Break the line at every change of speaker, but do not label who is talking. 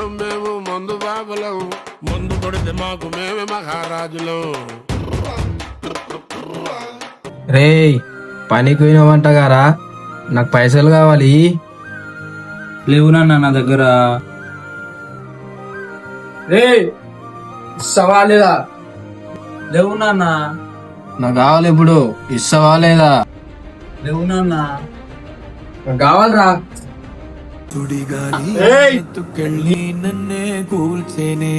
బాబులం మేము మందు బాబులం, మందు కొడితే మాకు మేమే మహారాజులం.
రేయ్ పనికి పోయినవంట గారా, నాకు పైసలు కావాలి.
లేవునన్నా నా దగ్గర.
రే ఇస్తావా లేదా?
లేవునన్నా.
నాకు కావాలి, ఇప్పుడు ఇస్తావా లేదా?
లేవునన్నా.
నాకు కావాలరా.
తుడిగాలి ఎత్తుకెళ్ళి నన్నే కూల్చేనే.